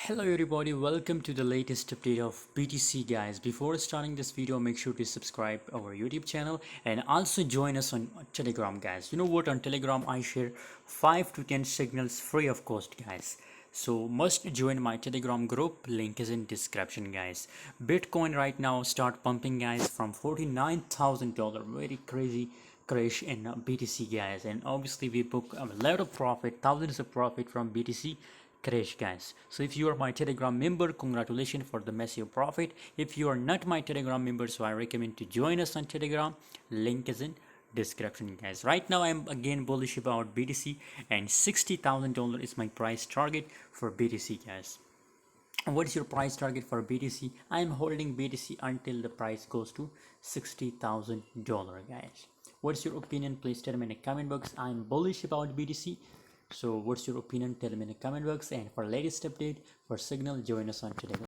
Hello everybody, welcome to the latest update of BTC guys. Before starting this video, make sure to subscribe our YouTube channel and also join us on Telegram guys. You know what, on Telegram I share 5 to 10 signals free of cost guys. So must join my Telegram group, link is in description guys. Bitcoin right now start pumping guys from $49,000, very crazy crash in BTC guys, and obviously we book a lot of profit, thousands of profit from BTC crash guys. So if you are my Telegram member, congratulations for the massive profit. If you are not my Telegram member, so I recommend to join us on Telegram, link is in description guys. Right now I'm again bullish about BTC, and $60,000 is my price target for BTC guys. What is your price target for BTC? I am holding BTC until the price goes to $60,000 guys. What's your opinion? Please tell me in the comment box. I am bullish about BTC. So what's your opinion? Tell me in the comment box. And for latest update for signal, join us on Telegram.